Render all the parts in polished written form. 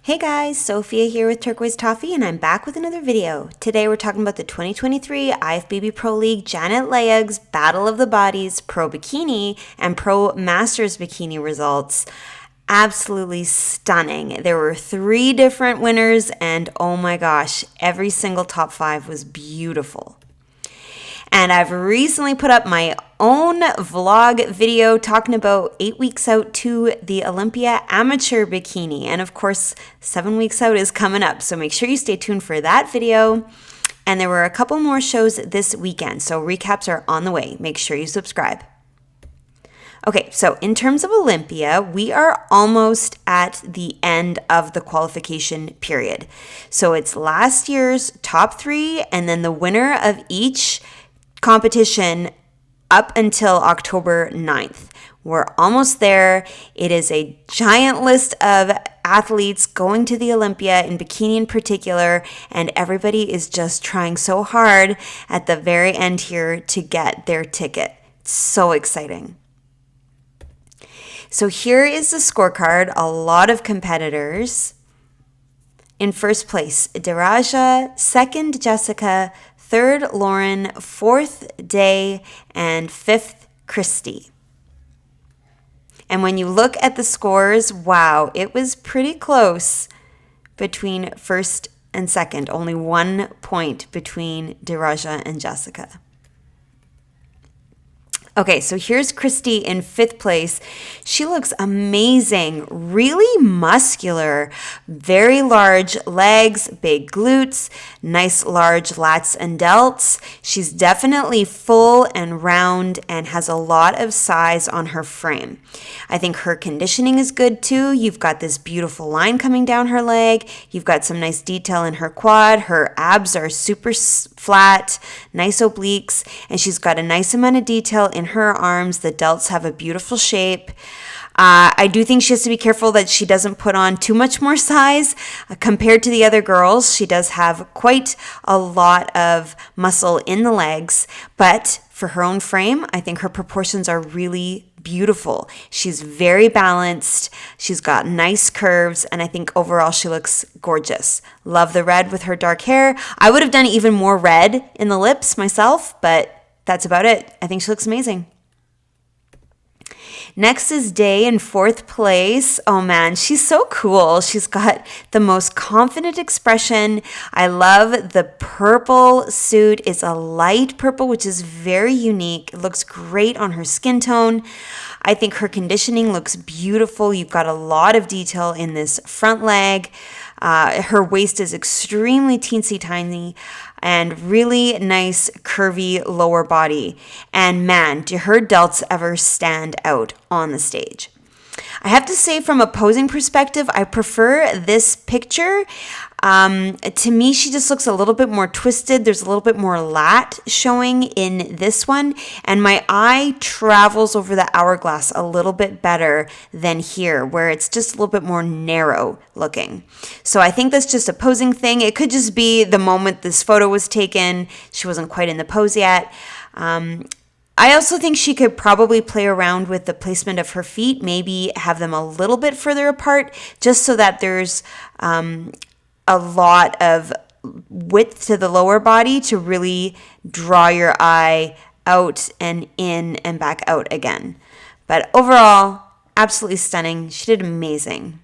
Hey guys, Sophia here with Turquoise Toffee, and I'm back with another video. Today we're talking about the 2023 IFBB Pro League Janet Layug's Battle of the Bodies Pro Bikini and Pro Masters Bikini results. Absolutely stunning. There were 3 different winners, and oh my gosh, every single top 5 was beautiful. And I've recently put up my own vlog video talking about 8 weeks out to the Olympia Amateur Bikini. And of course, 7 weeks out is coming up. So make sure you stay tuned for that video. And there were a couple more shows this weekend. So recaps are on the way. Make sure you subscribe. Okay, so in terms of Olympia, we are almost at the end of the qualification period. So it's last year's top 3 and then the winner of each competition up until October 9th. We're almost there. It is a giant list of athletes going to the Olympia, in bikini in particular, and everybody is just trying so hard at the very end here to get their ticket. It's so exciting. So here is the scorecard. A lot of competitors. In first place, Diraja. Second, Jessica. Third, Lauren. Fourth, Day. And fifth, Christy. And when you look at the scores, wow, it was pretty close between first and second. Only 1 point between Diraja and Jessica. Okay, so here's Christy in 5th place. She looks amazing, really muscular, very large legs, big glutes, nice large lats and delts. She's definitely full and round and has a lot of size on her frame. I think her conditioning is good too. You've got this beautiful line coming down her leg. You've got some nice detail in her quad. Her abs are super flat, nice obliques, and she's got a nice amount of detail in her arms. The delts have a beautiful shape. I do think she has to be careful that she doesn't put on too much more size compared to the other girls. She does have quite a lot of muscle in the legs, but for her own frame, I think her proportions are really beautiful. She's very balanced. She's got nice curves, and I think overall she looks gorgeous. Love the red with her dark hair. I would have done even more red in the lips myself, but that's about it. I think she looks amazing. Next is Day in 4th place. Oh man, she's so cool. She's got the most confident expression. I love the purple suit. It's a light purple, which is very unique. It looks great on her skin tone. I think her conditioning looks beautiful. You've got a lot of detail in this front leg. Her waist is extremely teensy tiny and really nice curvy lower body. And man, do her delts ever stand out on the stage. I have to say, from a posing perspective, I prefer this picture. To me, she just looks a little bit more twisted. There's a little bit more lat showing in this one. And my eye travels over the hourglass a little bit better than here, where it's just a little bit more narrow looking. So I think that's just a posing thing. It could just be the moment this photo was taken. She wasn't quite in the pose yet. I also think she could probably play around with the placement of her feet, maybe have them a little bit further apart, just so that there's a lot of width to the lower body to really draw your eye out and in and back out again. But overall, absolutely stunning. She did amazing.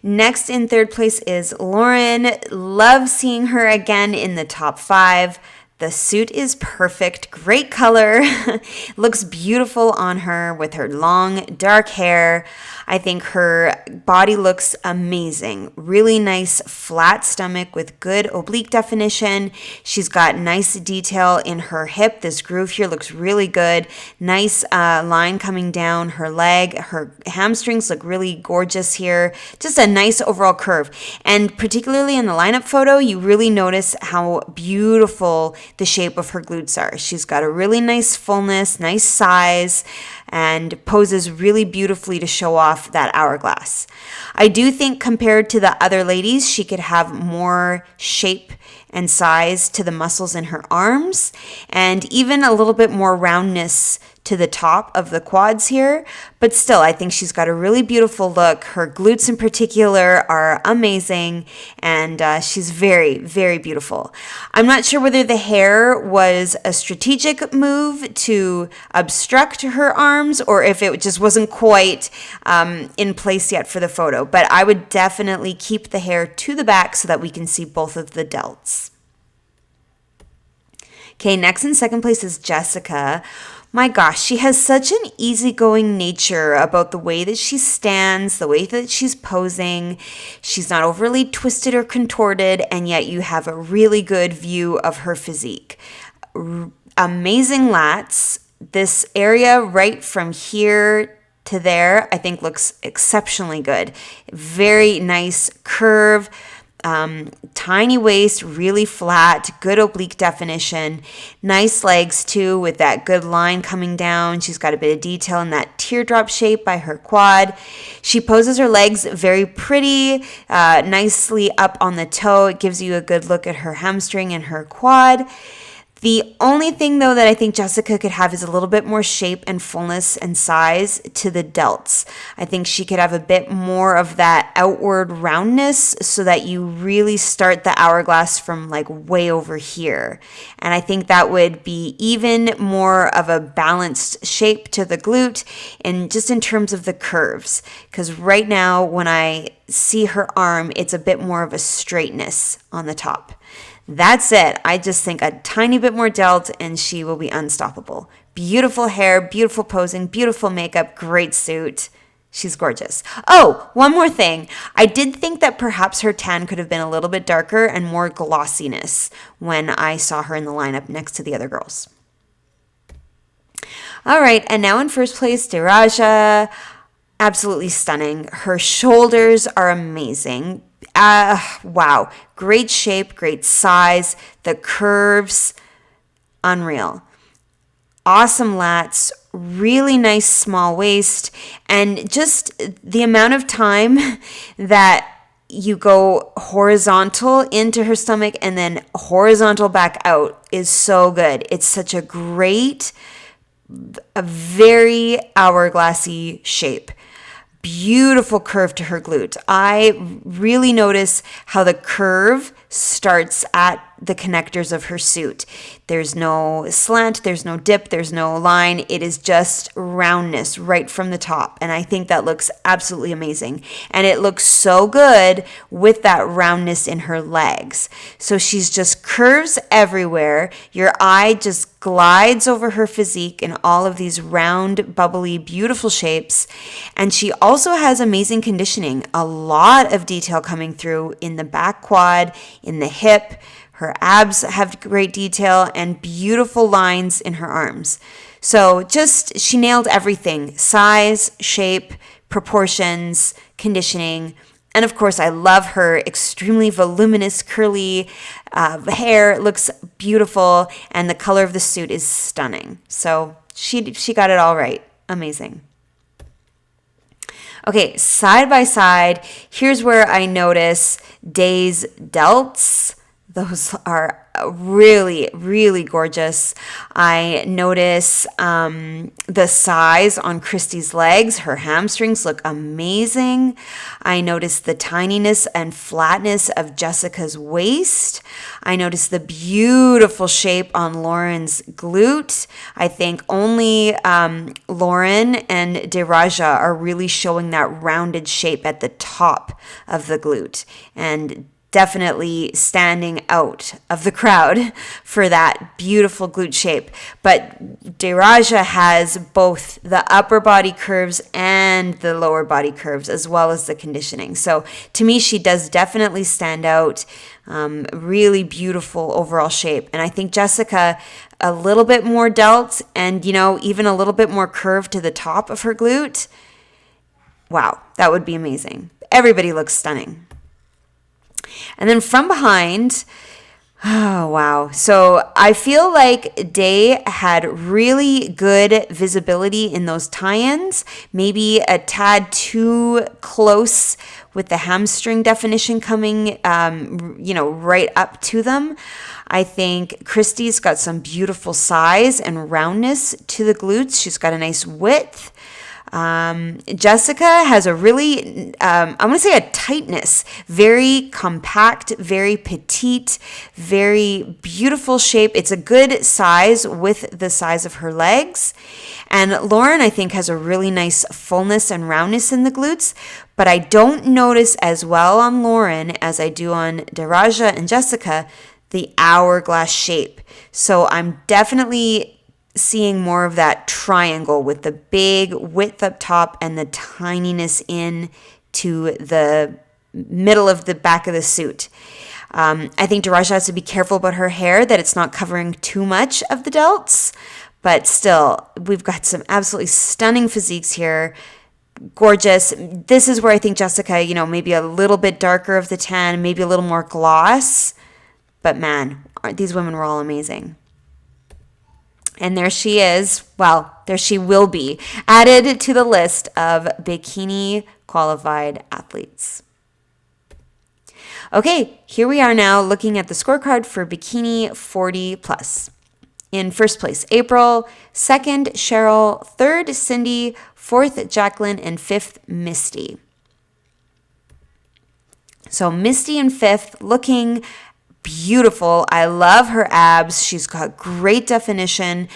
Next in 3rd place is Lauren. Love seeing her again in the top 5. The suit is perfect, great color, looks beautiful on her with her long dark hair. I think her body looks amazing. Really nice flat stomach with good oblique definition. She's got nice detail in her hip. This groove here looks really good. Nice line coming down her leg. Her hamstrings look really gorgeous here. Just a nice overall curve. And particularly in the lineup photo, you really notice how beautiful the shape of her glutes are. She's got a really nice fullness, nice size, and poses really beautifully to show off that hourglass. I do think compared to the other ladies, she could have more shape and size to the muscles in her arms, and even a little bit more roundness to the top of the quads here, but still, I think she's got a really beautiful look. Her glutes in particular are amazing, and she's very, very beautiful. I'm not sure whether the hair was a strategic move to obstruct her arms or if it just wasn't quite in place yet for the photo, but I would definitely keep the hair to the back so that we can see both of the delts. Okay, next in second place is Jessica. My gosh, she has such an easygoing nature about the way that she stands, the way that she's posing. She's not overly twisted or contorted, and yet you have a really good view of her physique. Amazing lats. This area right from here to there, I think looks exceptionally good. Very nice curve. Tiny waist, really flat, good oblique definition, nice legs too with that good line coming down. She's got a bit of detail in that teardrop shape by her quad. She poses her legs very pretty, nicely up on the toe. It gives you a good look at her hamstring and her quad. The only thing, though, that I think Jessica could have is a little bit more shape and fullness and size to the delts. I think she could have a bit more of that outward roundness so that you really start the hourglass from like way over here. And I think that would be even more of a balanced shape to the glute and just in terms of the curves. Because right now, when I see her arm, it's a bit more of a straightness on the top. That's it. I just think a tiny bit more delt and she will be unstoppable. Beautiful hair, beautiful posing, beautiful makeup, great suit. She's gorgeous. Oh, one more thing. I did think that perhaps her tan could have been a little bit darker and more glossiness when I saw her in the lineup next to the other girls. All right, and now in first place, Diraja. Absolutely stunning. Her shoulders are amazing. Wow. Great shape, great size. The curves, unreal. Awesome lats, really nice small waist, and just the amount of time that you go horizontal into her stomach and then horizontal back out is so good. It's such a great, a very hourglassy shape. Beautiful curve to her glute. I really notice how the curve starts at the connectors of her suit. There's no slant, there's no dip, there's no line. It is just roundness right from the top. And I think that looks absolutely amazing. And it looks so good with that roundness in her legs. So she's just curves everywhere. Your eye just glides over her physique in all of these round, bubbly, beautiful shapes. And she also has amazing conditioning. A lot of detail coming through in the back quad, in the hip. Her abs have great detail and beautiful lines in her arms. So just, she nailed everything. Size, shape, proportions, conditioning. And of course, I love her extremely voluminous, curly hair. It looks beautiful. And the color of the suit is stunning. So she got it all right. Amazing. Okay, side by side, here's where I notice Day's delts. Those are really, really gorgeous. I notice the size on Christy's legs. Her hamstrings look amazing. I notice the tininess and flatness of Jessica's waist. I notice the beautiful shape on Lauren's glute. I think only Lauren and Diraja are really showing that rounded shape at the top of the glute. And definitely standing out of the crowd for that beautiful glute shape. But Diraja has both the upper body curves and the lower body curves, as well as the conditioning. So to me, she does definitely stand out. Really beautiful overall shape. And I think Jessica, a little bit more delt and, even a little bit more curve to the top of her glute. Wow, that would be amazing. Everybody looks stunning. And then from behind, Oh, wow. So I feel like Day had really good visibility in those tie-ins, maybe a tad too close with the hamstring definition coming, right up to them. I think Christy's got some beautiful size and roundness to the glutes. She's got a nice width. Jessica has a really, I want to say a tightness, very compact, very petite, very beautiful shape. It's a good size with the size of her legs. And Lauren, I think, has a really nice fullness and roundness in the glutes, but I don't notice as well on Lauren as I do on Daraja and Jessica, the hourglass shape. So I'm definitely seeing more of that triangle with the big width up top and the tininess in to the middle of the back of the suit. I think Daraja has to be careful about her hair, that it's not covering too much of the delts, but still, we've got some absolutely stunning physiques here. Gorgeous. This is where I think Jessica, maybe a little bit darker of the tan, maybe a little more gloss, but man, these women were all amazing. And there she is. Well, there she will be, added to the list of bikini qualified athletes. Okay, here we are now looking at the scorecard for bikini 40 plus. In first place, April. Second, Cheryl. Third, Cindy. Fourth, Jacqueline. And fifth, Misty. So Misty in fifth, looking beautiful. I love her abs. She's got great definition,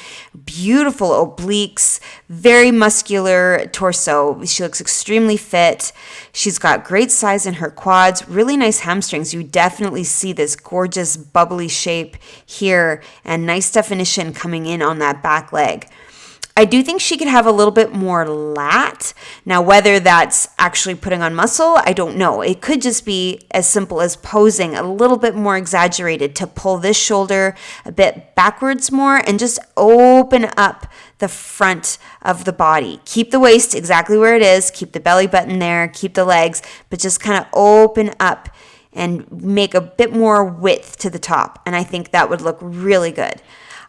beautiful obliques, very muscular torso. She looks extremely fit. She's got great size in her quads, really nice hamstrings. You definitely see this gorgeous bubbly shape here and nice definition coming in on that back leg. I do think she could have a little bit more lat. Now, whether that's actually putting on muscle, I don't know. It could just be as simple as posing a little bit more exaggerated to pull this shoulder a bit backwards more and just open up the front of the body. Keep the waist exactly where it is. Keep the belly button there. Keep the legs, but just kind of open up and make a bit more width to the top. And I think that would look really good.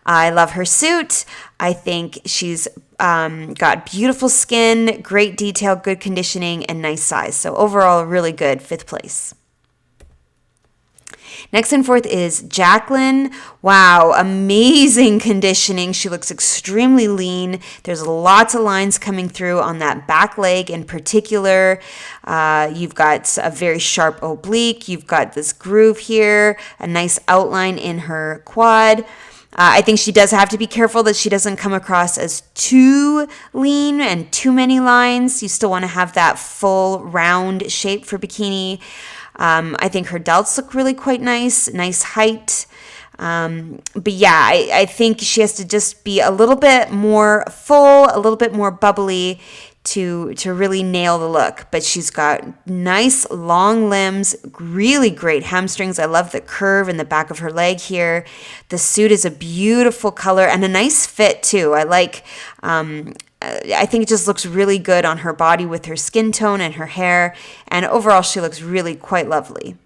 I love her suit. I think she's got beautiful skin, great detail, good conditioning, and nice size. So overall, really good, fifth place. Next and fourth is Jacqueline. Wow, amazing conditioning. She looks extremely lean. There's lots of lines coming through on that back leg in particular. You've got a very sharp oblique. You've got this groove here, a nice outline in her quad. I think she does have to be careful that she doesn't come across as too lean and too many lines. You still want to have that full round shape for bikini. I think her delts look really quite nice height. But yeah, I think she has to just be a little bit more full, a little bit more bubbly to really nail the look. But she's got nice long limbs, really great hamstrings. I love the curve in the back of her leg here. The suit is a beautiful color and a nice fit too. I think it just looks really good on her body with her skin tone and her hair. And overall, she looks really quite lovely.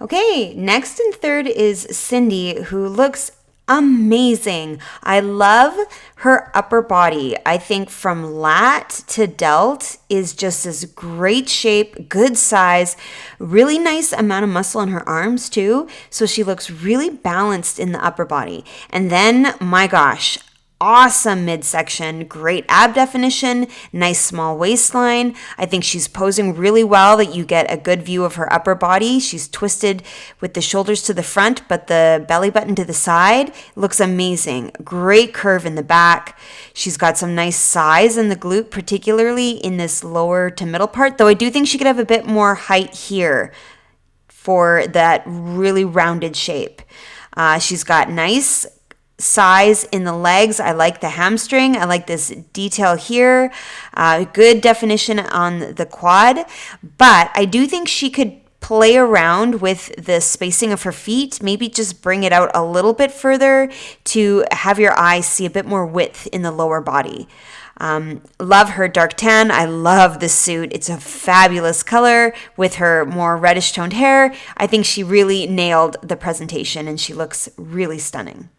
Okay, next and third is Cindy, who looks amazing. I love her upper body. I think from lat to delt is just this great shape, good size, really nice amount of muscle in her arms too. So she looks really balanced in the upper body. And then, my gosh, awesome midsection, great ab definition, nice small waistline. I think she's posing really well that you get a good view of her upper body. She's twisted with the shoulders to the front, but the belly button to the side. Looks amazing. Great curve in the back. She's got some nice size in the glute, particularly in this lower to middle part, though I do think she could have a bit more height here for that really rounded shape. She's got nice size in the legs. I like the hamstring. I like this detail here. Good definition on the quad. But I do think she could play around with the spacing of her feet. Maybe just bring it out a little bit further to have your eyes see a bit more width in the lower body. Love her dark tan. I love the suit. It's a fabulous color with her more reddish toned hair. I think she really nailed the presentation and she looks really stunning.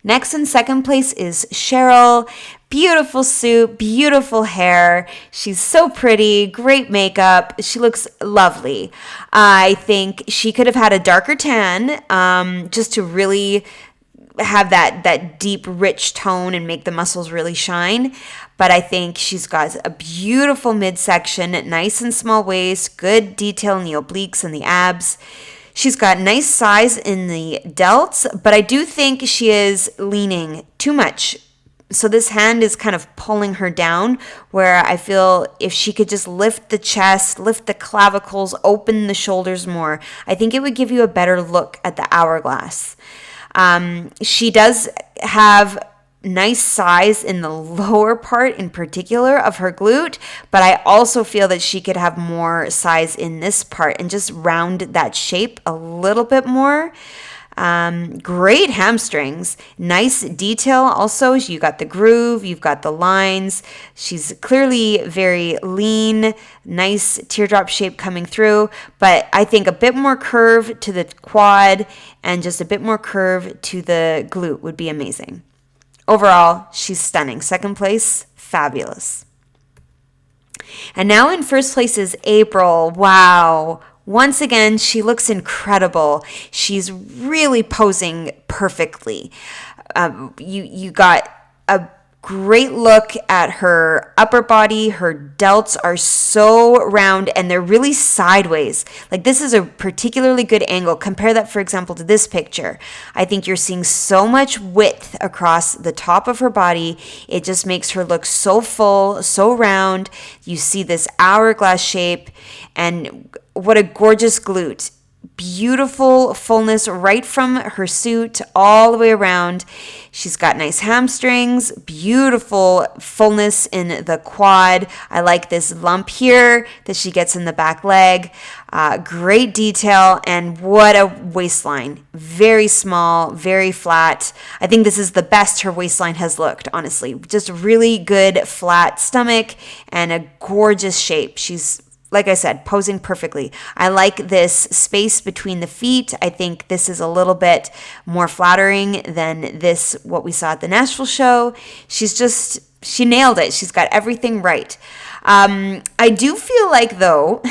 Next in second place is Cheryl. Beautiful suit, beautiful hair. She's so pretty, great makeup. She looks lovely. I think she could have had a darker tan just to really have that deep, rich tone and make the muscles really shine. But I think she's got a beautiful midsection, nice and small waist, good detail in the obliques and the abs. She's got nice size in the delts, but I do think she is leaning too much. So this hand is kind of pulling her down, where I feel if she could just lift the chest, lift the clavicles, open the shoulders more, I think it would give you a better look at the hourglass. She does have nice size in the lower part in particular of her glute, but I also feel that she could have more size in this part and just round that shape a little bit more. Great hamstrings, nice detail also. You got the groove, you've got the lines. She's clearly very lean, nice teardrop shape coming through, but I think a bit more curve to the quad and just a bit more curve to the glute would be amazing. Overall, she's stunning. Second place, fabulous. And now in first place is April. Wow. Once again, she looks incredible. She's really posing perfectly. You got a great look at her upper body. Her delts are so round and they're really sideways. Like this is a particularly good angle. Compare that, for example, to this picture. I think you're seeing so much width across the top of her body. It just makes her look so full, so round. You see this hourglass shape and what a gorgeous glute. Beautiful fullness right from her suit all the way around. She's got nice hamstrings, beautiful fullness in the quad. I like this lump here that she gets in the back leg. Great detail, and what a waistline. Very small, very flat. I think this is the best her waistline has looked, honestly. Just really good flat stomach and a gorgeous shape. She's, like I said, posing perfectly. I like this space between the feet. I think this is a little bit more flattering than this, what we saw at the Nashville show. She nailed it. She's got everything right. I do feel like, though,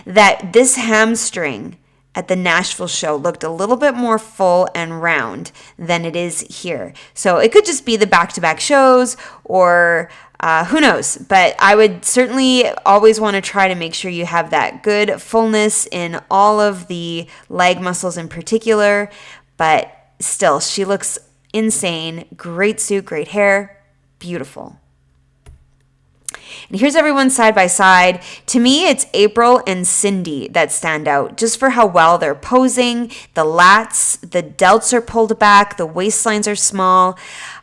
that this hamstring at the Nashville show looked a little bit more full and round than it is here. So it could just be the back-to-back shows or who knows? But I would certainly always want to try to make sure you have that good fullness in all of the leg muscles in particular. But still, she looks insane. Great suit, great hair, beautiful. And here's everyone side by side. To me, it's April and Cindy that stand out just for how well they're posing. The lats, the delts are pulled back, the waistlines are small.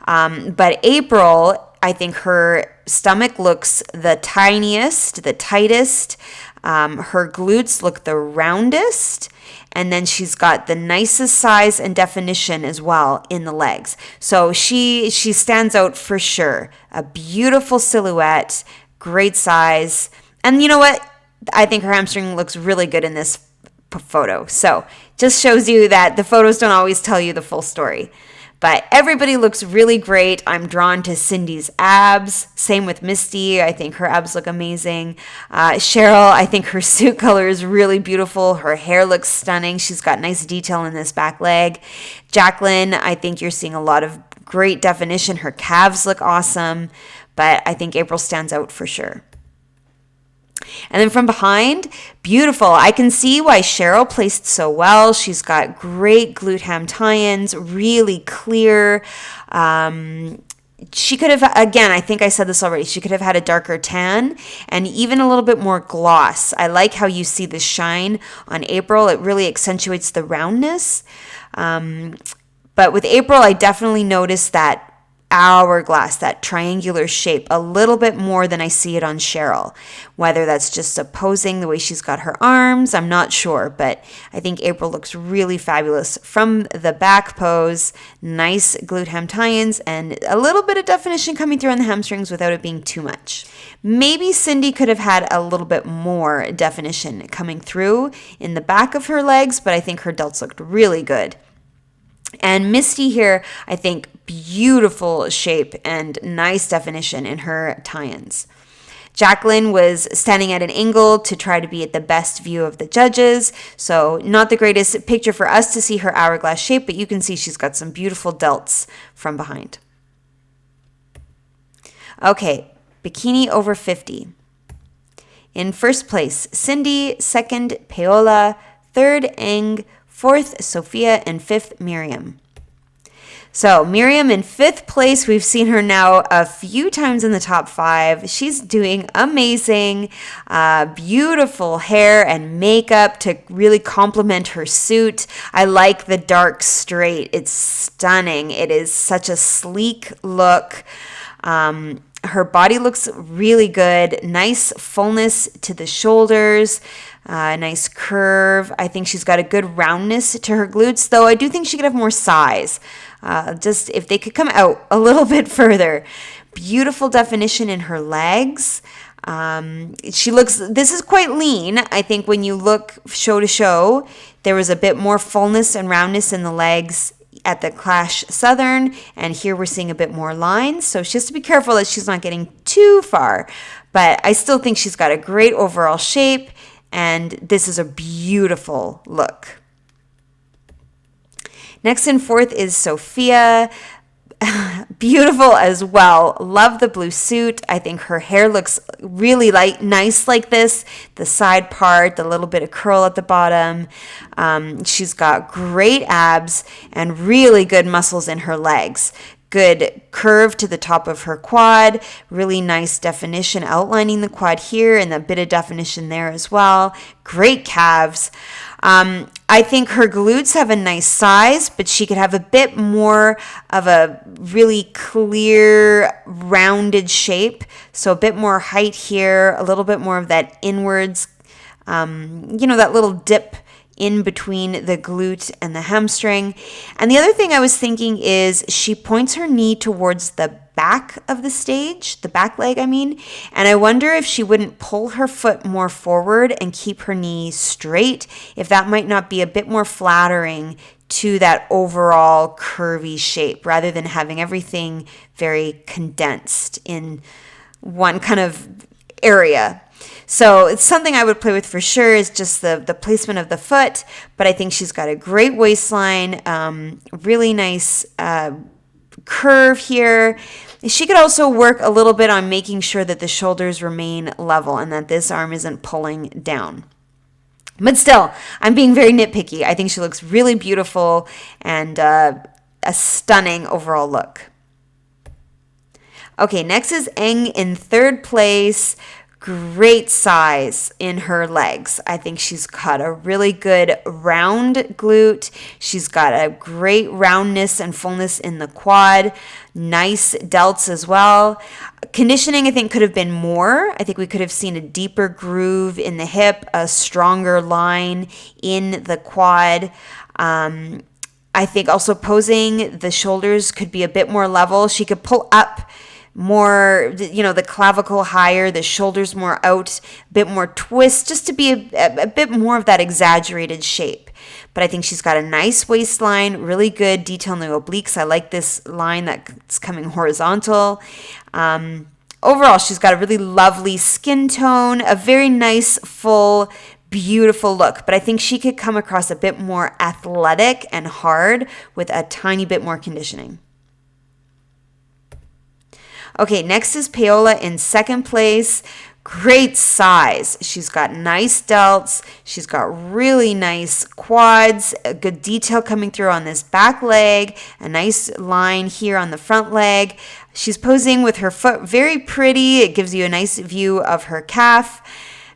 But April, I think her stomach looks the tiniest, the tightest. Her glutes look the roundest. And then she's got the nicest size and definition as well in the legs. So she stands out for sure. A beautiful silhouette, great size. And you know what? I think her hamstring looks really good in this photo. So just shows you that the photos don't always tell you the full story. But everybody looks really great. I'm drawn to Cindy's abs. Same with Misty. I think her abs look amazing. Cheryl, I think her suit color is really beautiful. Her hair looks stunning. She's got nice detail in this back leg. Jacqueline, I think you're seeing a lot of great definition. Her calves look awesome. But I think April stands out for sure. And then from behind, beautiful. I can see why Cheryl placed so well. She's got great glute ham tie-ins, really clear. She could have, again, I think I said this already, she could have had a darker tan and even a little bit more gloss. I like how you see the shine on April. It really accentuates the roundness. But with April, I definitely noticed that hourglass, that triangular shape, a little bit more than I see it on Cheryl. Whether that's just a posing, the way she's got her arms, I'm not sure, but I think April looks really fabulous from the back pose. Nice glute hem tie-ins and a little bit of definition coming through on the hamstrings without it being too much. Maybe Cindy could have had a little bit more definition coming through in the back of her legs, but I think her delts looked really good. And Misty here, I think beautiful shape and nice definition in her tie-ins. Jacqueline was standing at an angle to try to be at the best view of the judges. So not the greatest picture for us to see her hourglass shape, but you can see she's got some beautiful delts from behind. Okay, bikini over 50. In first place, Cindy, second, Paola, third, Eng, fourth, Sophia, and fifth, Miriam. So Miriam in fifth place. We've seen her now a few times in the top 5. She's doing amazing, beautiful hair and makeup to really complement her suit. I like the dark straight. It's stunning. It is such a sleek look. Her body looks really good. Nice fullness to the shoulders. Nice curve. I think she's got a good roundness to her glutes, though I do think she could have more size. Just if they could come out a little bit further. Beautiful definition in her legs. This is quite lean. I think when you look show to show, there was a bit more fullness and roundness in the legs at the Clash Southern, and here we're seeing a bit more lines. So she has to be careful that she's not getting too far. But I still think she's got a great overall shape. And this is a beautiful look. Next in fourth is Sophia. Beautiful as well. Love the blue suit. I think her hair looks really nice like this. The side part, the little bit of curl at the bottom. She's got great abs and really good muscles in her legs. Good curve to the top of her quad, really nice definition outlining the quad here and a bit of definition there as well. Great calves. I think her glutes have a nice size, but she could have a bit more of a really clear, rounded shape. So a bit more height here, a little bit more of that inwards, that little dip in between the glute and the hamstring. And the other thing I was thinking is she points her knee towards the back of the stage, the back leg, and I wonder if she wouldn't pull her foot more forward and keep her knee straight, if that might not be a bit more flattering to that overall curvy shape rather than having everything very condensed in one kind of area. So it's something I would play with for sure, is just the placement of the foot. But I think she's got a great waistline, really nice curve here. She could also work a little bit on making sure that the shoulders remain level and that this arm isn't pulling down. But still, I'm being very nitpicky. I think she looks really beautiful and a stunning overall look. Okay, next is Eng in third place. Great size in her legs. I think she's got a really good round glute. She's got a great roundness and fullness in the quad. Nice delts as well. Conditioning, I think, could have been more. I think we could have seen a deeper groove in the hip, a stronger line in the quad. I think also posing, the shoulders could be a bit more level. She could pull up more, the clavicle higher, the shoulders more out, a bit more twist, just to be a bit more of that exaggerated shape. But I think she's got a nice waistline, really good detail in the obliques. I like this line that's coming horizontal. Overall, she's got a really lovely skin tone, a very nice, full, beautiful look. But I think she could come across a bit more athletic and hard with a tiny bit more conditioning. Okay, next is Paola in second place. Great size. She's got nice delts. She's got really nice quads, a good detail coming through on this back leg, a nice line here on the front leg. She's posing with her foot very pretty. It gives you a nice view of her calf.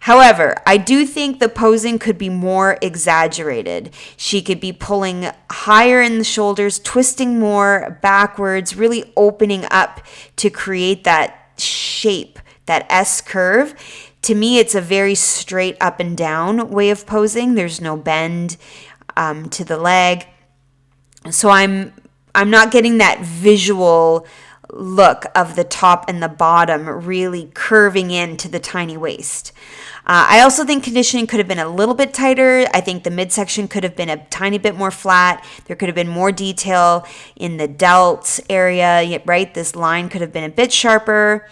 However, I do think the posing could be more exaggerated. She could be pulling higher in the shoulders, twisting more backwards, really opening up to create that shape, that S curve. To me, it's a very straight up and down way of posing. There's no bend to the leg. So I'm not getting that visual look of the top and the bottom really curving into the tiny waist. I also think conditioning could have been a little bit tighter. I think the midsection could have been a tiny bit more flat. There could have been more detail in the delt area, right? This line could have been a bit sharper.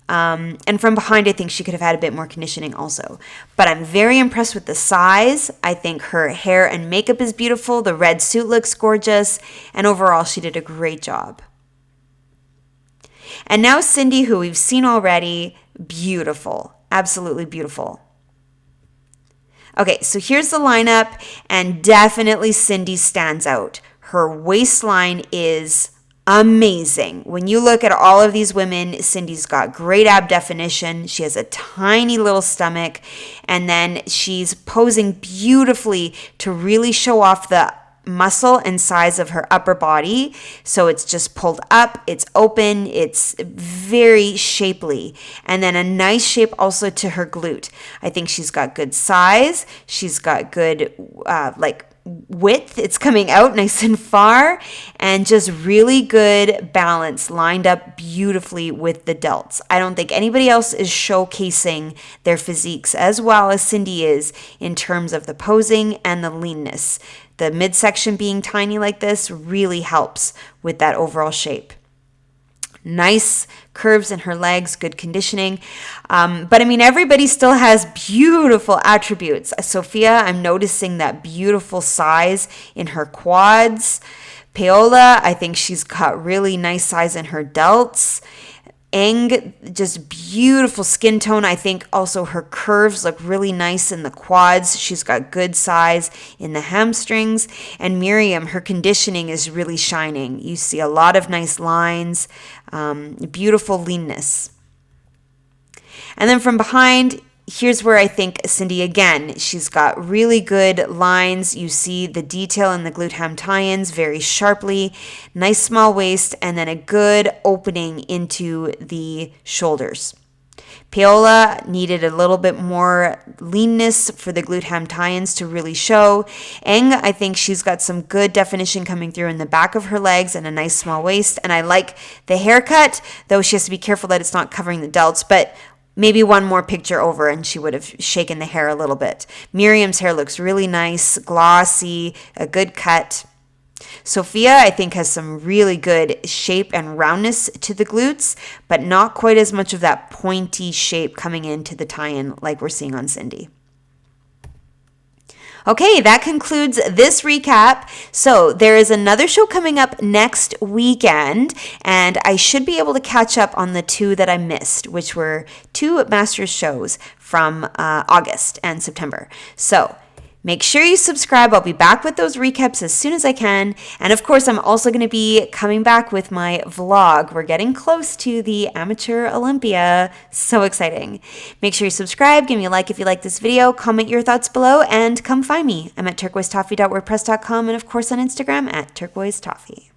And from behind, I think she could have had a bit more conditioning also. But I'm very impressed with the size. I think her hair and makeup is beautiful. The red suit looks gorgeous. And overall, she did a great job. And now Cindy, who we've seen already, beautiful. Absolutely beautiful. Okay, so here's the lineup, and definitely Cindy stands out. Her waistline is amazing. When you look at all of these women, Cindy's got great ab definition. She has a tiny little stomach, and then she's posing beautifully to really show off the muscle and size of her upper body. So it's just pulled up, it's open, it's very shapely, and then a nice shape also to her glute. I think she's got good size, she's got good width, it's coming out nice and far, and just really good balance, lined up beautifully with the delts. I don't think anybody else is showcasing their physiques as well as Cindy is in terms of the posing and the leanness. The midsection being tiny like this really helps with that overall shape. Nice curves in her legs, good conditioning. But I mean, everybody still has beautiful attributes. Sophia, I'm noticing that beautiful size in her quads. Paola, I think she's got really nice size in her delts. Eng, just beautiful skin tone. I think also her curves look really nice in the quads. She's got good size in the hamstrings. And Miriam, her conditioning is really shining. You see a lot of nice lines, beautiful leanness. And then from behind, here's where I think Cindy, again, she's got really good lines. You see the detail in the glute ham tie-ins very sharply, nice small waist, and then a good opening into the shoulders. Paola needed a little bit more leanness for the glute ham tie-ins to really show. Eng, I think she's got some good definition coming through in the back of her legs and a nice small waist. And I like the haircut, though she has to be careful that it's not covering the delts, but maybe one more picture over and she would have shaken the hair a little bit. Miriam's hair looks really nice, glossy, a good cut. Sophia, I think, has some really good shape and roundness to the glutes, but not quite as much of that pointy shape coming into the tie-in like we're seeing on Cindy. Okay, that concludes this recap. So there is another show coming up next weekend, and I should be able to catch up on the two that I missed, which were two Masters shows from August and September. So make sure you subscribe. I'll be back with those recaps as soon as I can. And of course, I'm also going to be coming back with my vlog. We're getting close to the Amateur Olympia. So exciting. Make sure you subscribe. Give me a like if you like this video. Comment your thoughts below and come find me. I'm at turquoisetoffee.wordpress.com and of course on Instagram at turquoisetoffee.